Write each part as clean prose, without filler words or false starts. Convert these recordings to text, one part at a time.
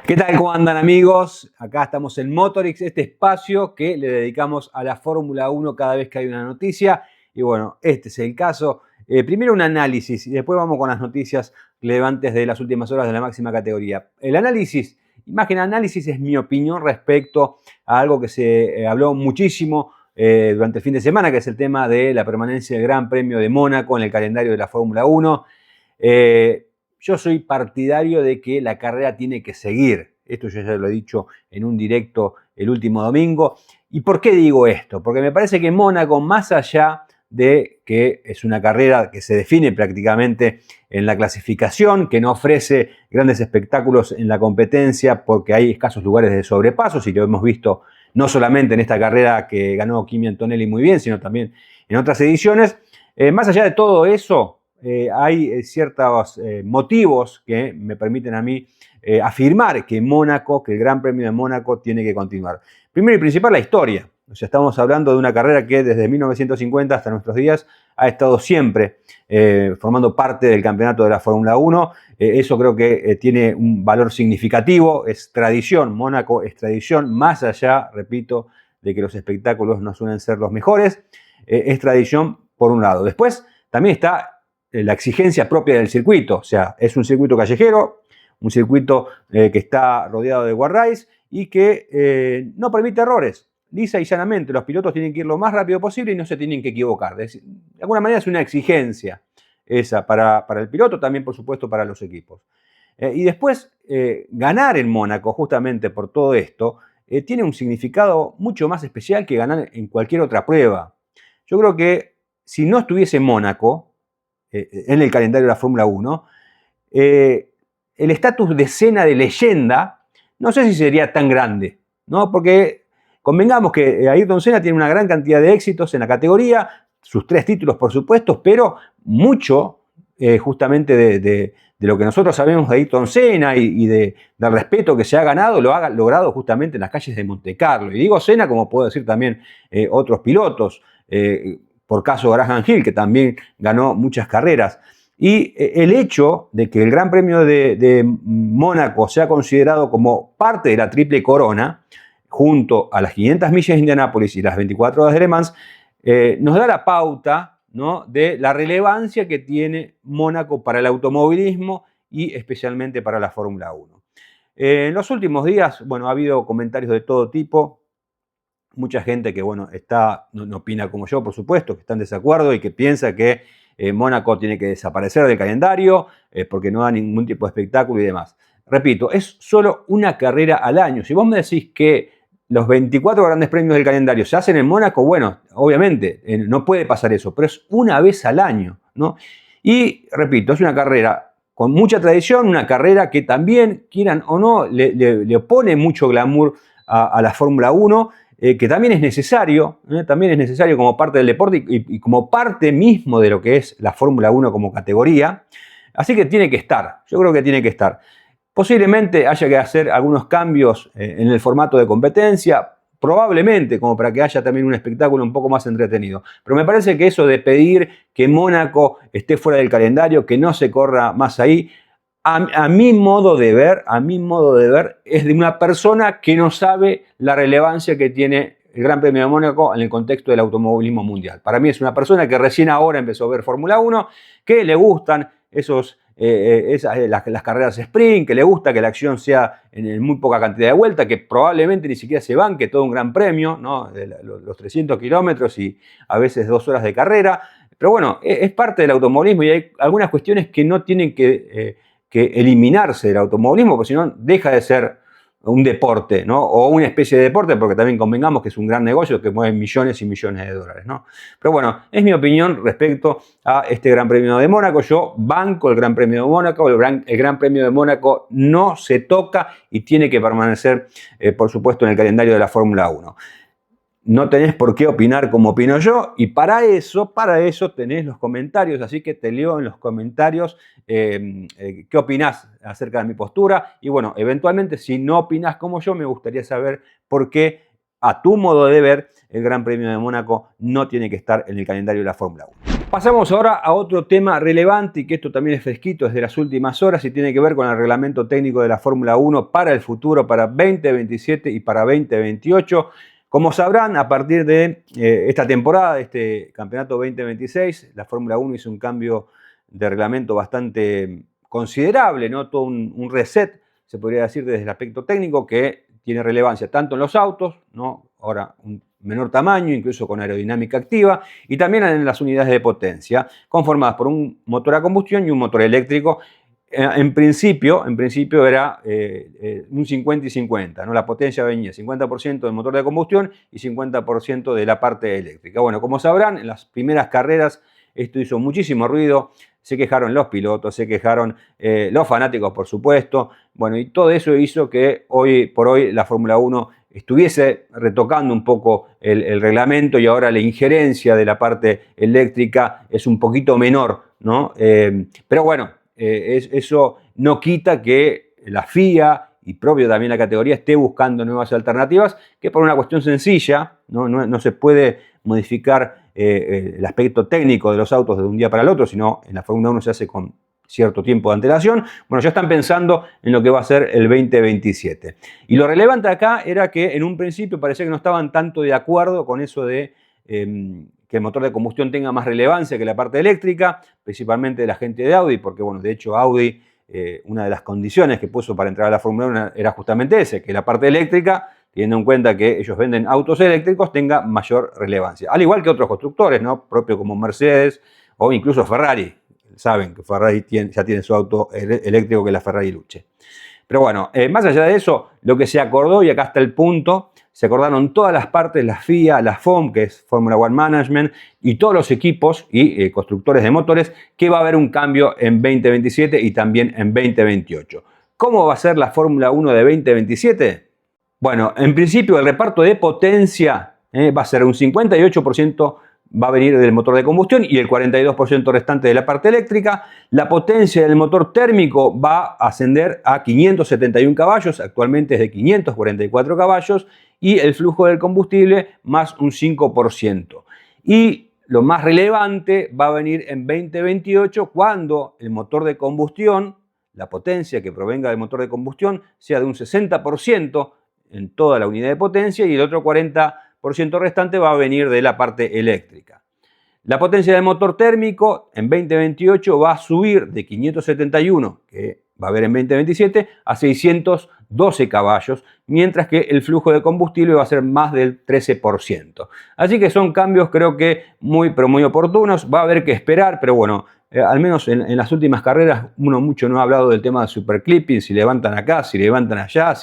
¿Qué tal? ¿Cómo andan, amigos? Acá estamos en Motorix, este espacio que le dedicamos a la Fórmula 1 cada vez que hay una noticia. Y bueno, este es el caso. Primero un análisis y después vamos con las noticias relevantes de las últimas horas de la máxima categoría. El análisis, más que análisis, es mi opinión respecto a algo que se habló muchísimo durante el fin de semana, que es el tema de la permanencia del Gran Premio de Mónaco en el calendario de la Fórmula 1. Yo soy partidario de que la carrera tiene que seguir. Esto yo ya lo he dicho en un directo el último domingo. ¿Y por qué digo esto? Porque me parece que Mónaco, más allá de que es una carrera que se define prácticamente en la clasificación, que no ofrece grandes espectáculos en la competencia porque hay escasos lugares de sobrepasos, y lo hemos visto no solamente en esta carrera que ganó Kimi Antonelli muy bien, sino también en otras ediciones. Más allá de todo eso, hay ciertos motivos que me permiten a mí afirmar que Mónaco, que el Gran Premio de Mónaco tiene que continuar. Primero y principal, la historia. O sea, estamos hablando de una carrera que desde 1950 hasta nuestros días ha estado siempre formando parte del campeonato de la Fórmula 1. Eso creo que tiene un valor significativo, es tradición. Mónaco es tradición, más allá, repito, de que los espectáculos no suelen ser los mejores. Es tradición por un lado. Después también está la exigencia propia del circuito, o sea, es un circuito callejero, un circuito que está rodeado de guardrails y que no permite errores. Lisa y llanamente, los pilotos tienen que ir lo más rápido posible y no se tienen que equivocar. De alguna manera es una exigencia esa para el piloto, también por supuesto para los equipos. Y después, ganar en Mónaco, justamente por todo esto, tiene un significado mucho más especial que ganar en cualquier otra prueba. Yo creo que si no estuviese Mónaco en el calendario de la Fórmula 1, el estatus de escena de leyenda, no sé si sería tan grande, ¿no? Porque convengamos que Ayrton Senna tiene una gran cantidad de éxitos en la categoría, sus 3 títulos por supuesto, pero mucho justamente de lo que nosotros sabemos de Ayrton Senna y del respeto que se ha ganado, lo ha logrado justamente en las calles de Montecarlo. Y digo Senna como puedo decir también otros pilotos, por caso Graham Hill, que también ganó muchas carreras. Y el hecho de que el Gran Premio de Mónaco sea considerado como parte de la Triple Corona, junto a las 500 millas de Indianápolis y las 24 horas de Le Mans, nos da la pauta, ¿no?, de la relevancia que tiene Mónaco para el automovilismo y especialmente para la Fórmula 1. En los últimos días, bueno, ha habido comentarios de todo tipo. Mucha gente que, bueno, no opina como yo, por supuesto, que está en desacuerdo y que piensa que Mónaco tiene que desaparecer del calendario porque no da ningún tipo de espectáculo y demás. Repito, es solo una carrera al año. Si vos me decís que los 24 grandes premios del calendario se hacen en Mónaco, bueno, obviamente no puede pasar eso, pero es una vez al año, ¿no? Y repito, es una carrera con mucha tradición, una carrera que también, quieran o no, le opone mucho glamour a la Fórmula 1, que también es necesario como parte del deporte y como parte mismo de lo que es la Fórmula 1 como categoría. Así que tiene que estar, yo creo que tiene que estar. Posiblemente haya que hacer algunos cambios en el formato de competencia, probablemente como para que haya también un espectáculo un poco más entretenido. Pero me parece que eso de pedir que Mónaco esté fuera del calendario, que no se corra más ahí, a mi modo de ver, es de una persona que no sabe la relevancia que tiene el Gran Premio de Mónaco en el contexto del automovilismo mundial. Para mí es una persona que recién ahora empezó a ver Fórmula 1, que le gustan las carreras sprint, que le gusta que la acción sea en muy poca cantidad de vueltas, que probablemente ni siquiera se banque todo un gran premio, ¿no?, de los 300 kilómetros y a veces 2 horas de carrera. Pero bueno, es parte del automovilismo y hay algunas cuestiones que no tienen que eliminarse del automovilismo, porque si no deja de ser un deporte, ¿no?, o una especie de deporte, porque también convengamos que es un gran negocio que mueve millones y millones de dólares, ¿no? Pero bueno, es mi opinión respecto a este Gran Premio de Mónaco. Yo banco el Gran Premio de Mónaco. El Gran Premio de Mónaco no se toca y tiene que permanecer, por supuesto, en el calendario de la Fórmula 1. No tenés por qué opinar como opino yo y para eso tenés los comentarios, así que te leo en los comentarios qué opinás acerca de mi postura y bueno, eventualmente si no opinás como yo, me gustaría saber por qué a tu modo de ver el Gran Premio de Mónaco no tiene que estar en el calendario de la Fórmula 1. Pasamos ahora a otro tema relevante y que esto también es fresquito desde las últimas horas y tiene que ver con el reglamento técnico de la Fórmula 1 para el futuro, para 2027 y para 2028. Como sabrán, a partir de esta temporada, de este campeonato 2026, la Fórmula 1 hizo un cambio de reglamento bastante considerable, ¿no? Todo un reset, se podría decir, desde el aspecto técnico, que tiene relevancia tanto en los autos, ¿no? Ahora un menor tamaño, incluso con aerodinámica activa, y también en las unidades de potencia, conformadas por un motor a combustión y un motor eléctrico. En principio era un 50 y 50, ¿no? La potencia venía 50% del motor de combustión y 50% de la parte eléctrica. Bueno, como sabrán, en las primeras carreras esto hizo muchísimo ruido, se quejaron los pilotos, se quejaron los fanáticos, por supuesto. Bueno, y todo eso hizo que hoy por hoy la Fórmula 1 estuviese retocando un poco el reglamento y ahora la injerencia de la parte eléctrica es un poquito menor, ¿no? Pero bueno, eso no quita que la FIA y propio también la categoría esté buscando nuevas alternativas, que por una cuestión sencilla, no se puede modificar el aspecto técnico de los autos de un día para el otro, sino en la Fórmula 1 se hace con cierto tiempo de antelación. Bueno, ya están pensando en lo que va a ser el 2027. Y lo relevante acá era que en un principio parecía que no estaban tanto de acuerdo con eso de que el motor de combustión tenga más relevancia que la parte eléctrica, principalmente de la gente de Audi, porque bueno, de hecho Audi, una de las condiciones que puso para entrar a la Fórmula 1 era justamente ese, que la parte eléctrica, teniendo en cuenta que ellos venden autos eléctricos, tenga mayor relevancia. Al igual que otros constructores, ¿no? Propio como Mercedes o incluso Ferrari. Saben que Ferrari ya tiene su auto eléctrico, que la Ferrari Luce. Pero bueno, más allá de eso, lo que se acordó, y acá está el punto, se acordaron todas las partes, la FIA, la FOM, que es Formula One Management, y todos los equipos y constructores de motores, que va a haber un cambio en 2027 y también en 2028. ¿Cómo va a ser la Fórmula 1 de 2027? Bueno, en principio el reparto de potencia va a ser un 58% va a venir del motor de combustión y el 42% restante de la parte eléctrica. La potencia del motor térmico va a ascender a 571 caballos, actualmente es de 544 caballos, y el flujo del combustible más un 5%. Y lo más relevante va a venir en 2028 cuando el motor de combustión, la potencia que provenga del motor de combustión, sea de un 60% en toda la unidad de potencia y el otro 40% restante va a venir de la parte eléctrica. La potencia del motor térmico en 2028 va a subir de 571, que va a haber en 2027, a 612 caballos, mientras que el flujo de combustible va a ser más del 13%. Así que son cambios creo que muy oportunos, va a haber que esperar, pero bueno, al menos en las últimas carreras uno mucho no ha hablado del tema de superclipping, si levantan acá, si levantan allá,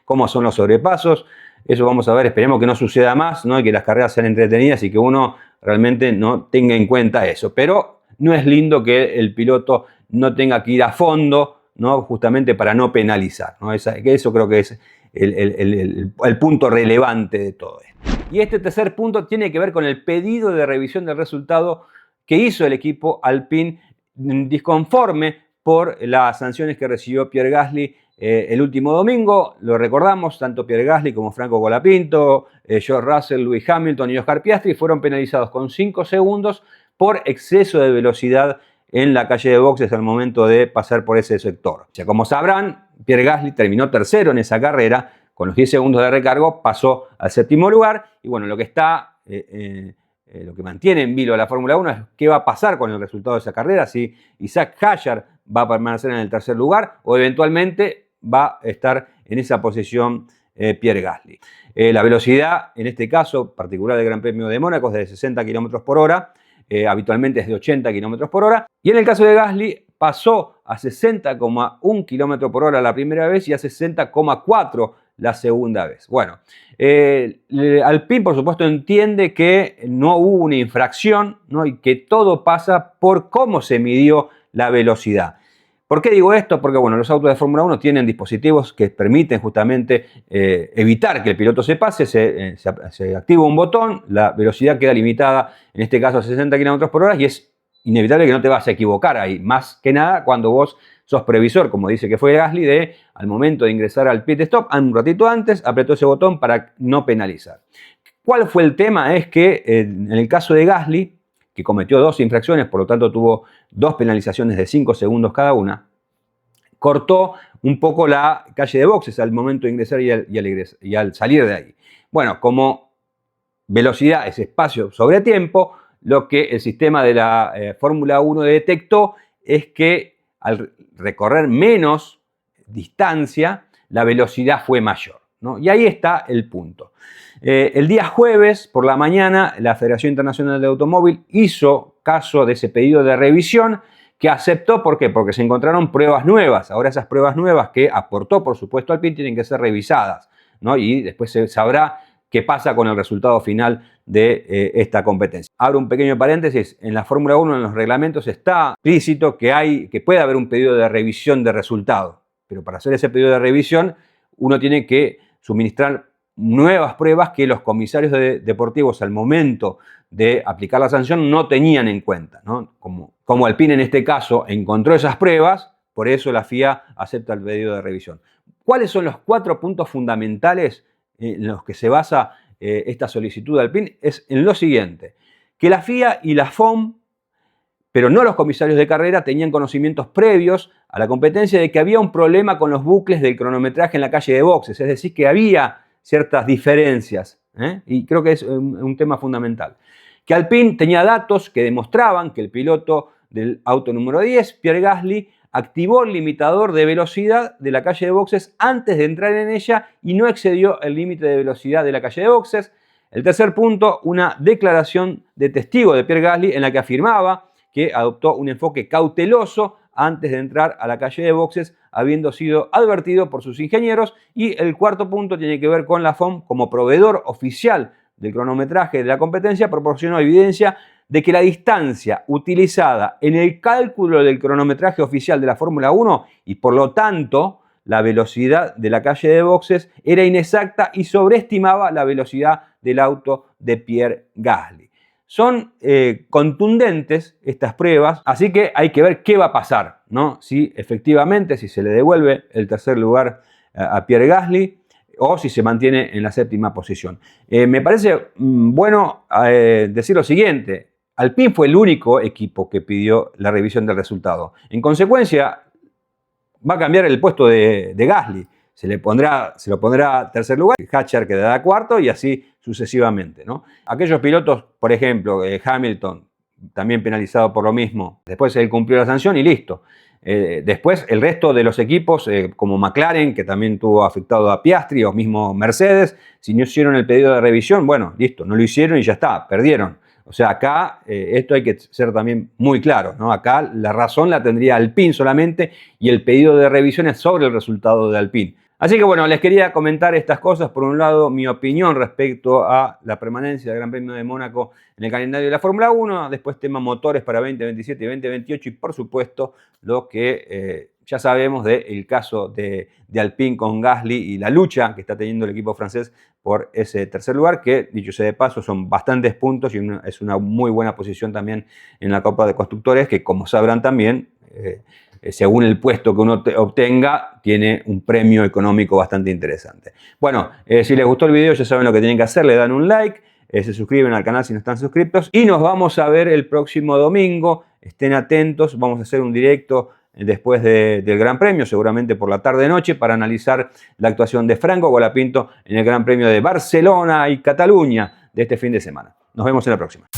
cómo son los sobrepasos. Eso vamos a ver, esperemos que no suceda más, ¿no? Y que las carreras sean entretenidas y que uno realmente no tenga en cuenta eso. Pero no es lindo que el piloto no tenga que ir a fondo, ¿no? Justamente para no penalizar, ¿no? Eso creo que es el punto relevante de todo esto. Y este tercer punto tiene que ver con el pedido de revisión del resultado que hizo el equipo Alpine disconforme por las sanciones que recibió Pierre Gasly el último domingo. Lo recordamos, tanto Pierre Gasly como Franco Colapinto, George Russell, Lewis Hamilton y Oscar Piastri fueron penalizados con 5 segundos por exceso de velocidad en la calle de boxes al momento de pasar por ese sector. O sea, como sabrán, Pierre Gasly terminó tercero en esa carrera, con los 10 segundos de recargo pasó al séptimo lugar y bueno, lo que mantiene en vilo a la Fórmula 1 es qué va a pasar con el resultado de esa carrera, si Isaac Hadjar va a permanecer en el tercer lugar o eventualmente va a estar en esa posición Pierre Gasly. La velocidad, en este caso particular del Gran Premio de Mónaco, es de 60 km por hora, habitualmente es de 80 km por hora, y en el caso de Gasly pasó a 60,1 km por hora la primera vez y a 60,4 la segunda vez. Bueno, Alpine por supuesto entiende que no hubo una infracción, ¿no? Y que todo pasa por cómo se midió la velocidad. ¿Por qué digo esto? Porque bueno, los autos de Fórmula 1 tienen dispositivos que permiten justamente evitar que el piloto se pase, se activa un botón, la velocidad queda limitada, en este caso a 60 km por hora, y es inevitable que no te vas a equivocar ahí, más que nada cuando vos sos previsor, como dice que fue Gasly, al momento de ingresar al pit stop, un ratito antes apretó ese botón para no penalizar. ¿Cuál fue el tema? Es que en el caso de Gasly, que cometió 2 infracciones, por lo tanto tuvo 2 penalizaciones de 5 segundos cada una, cortó un poco la calle de boxes al momento de ingresar y al salir de ahí. Bueno, como velocidad es espacio sobre tiempo, lo que el sistema de la Fórmula 1 detectó es que al recorrer menos distancia, la velocidad fue mayor, ¿no? Y ahí está el punto. El día jueves por la mañana, la Federación Internacional de Automóvil hizo caso de ese pedido de revisión que aceptó. ¿Por qué? Porque se encontraron pruebas nuevas. Ahora esas pruebas nuevas que aportó, por supuesto, Alpine tienen que ser revisadas, ¿no? Y después se sabrá qué pasa con el resultado final de esta competencia. Abro un pequeño paréntesis. En la Fórmula 1, en los reglamentos, está explícito que puede haber un pedido de revisión de resultado. Pero para hacer ese pedido de revisión, uno tiene que suministrar nuevas pruebas que los comisarios deportivos al momento de aplicar la sanción no tenían en cuenta, ¿no? Como Alpine en este caso encontró esas pruebas, por eso la FIA acepta el pedido de revisión. ¿Cuáles son los 4 puntos fundamentales en los que se basa esta solicitud de Alpine? Es en lo siguiente: que la FIA y la FOM, pero no los comisarios de carrera, tenían conocimientos previos a la competencia de que había un problema con los bucles del cronometraje en la calle de boxes, es decir, que había ciertas diferencias, y creo que es un tema fundamental. Que Alpine tenía datos que demostraban que el piloto del auto número 10, Pierre Gasly, activó el limitador de velocidad de la calle de boxes antes de entrar en ella y no excedió el límite de velocidad de la calle de boxes. El tercer punto, una declaración de testigo de Pierre Gasly en la que afirmaba que adoptó un enfoque cauteloso antes de entrar a la calle de boxes, habiendo sido advertido por sus ingenieros. Y el cuarto punto tiene que ver con la FOM como proveedor oficial del cronometraje de la competencia, proporcionó evidencia de que la distancia utilizada en el cálculo del cronometraje oficial de la Fórmula 1 y por lo tanto la velocidad de la calle de boxes era inexacta y sobreestimaba la velocidad del auto de Pierre Gasly. Son contundentes estas pruebas, así que hay que ver qué va a pasar, ¿no? Si efectivamente, si se le devuelve el tercer lugar a Pierre Gasly o si se mantiene en la 7ª posición. Me parece bueno decir lo siguiente: Alpine fue el único equipo que pidió la revisión del resultado. En consecuencia, va a cambiar el puesto de Gasly. Se lo pondrá tercer lugar, Hatcher quedará cuarto y así sucesivamente, ¿no? Aquellos pilotos, por ejemplo, Hamilton, también penalizado por lo mismo, después él cumplió la sanción y listo. Después el resto de los equipos, como McLaren, que también tuvo afectado a Piastri, o mismo Mercedes, si no hicieron el pedido de revisión, bueno, listo, no lo hicieron y ya está, perdieron. O sea, acá esto hay que ser también muy claro, ¿no? Acá la razón la tendría Alpine solamente y el pedido de revisión es sobre el resultado de Alpine. Así que bueno, les quería comentar estas cosas. Por un lado, mi opinión respecto a la permanencia del Gran Premio de Mónaco en el calendario de la Fórmula 1. Después tema motores para 2027 y 2028 y por supuesto lo que ya sabemos del caso de Alpine con Gasly y la lucha que está teniendo el equipo francés por ese tercer lugar, que dicho sea de paso son bastantes puntos y es una muy buena posición también en la Copa de Constructores, que como sabrán también, según el puesto que uno obtenga, tiene un premio económico bastante interesante. Bueno, si les gustó el video ya saben lo que tienen que hacer, le dan un like, se suscriben al canal si no están suscritos y nos vamos a ver el próximo domingo. Estén atentos, vamos a hacer un directo después del Gran Premio, seguramente por la tarde-noche, para analizar la actuación de Franco Colapinto en el Gran Premio de Barcelona y Cataluña de este fin de semana. Nos vemos en la próxima.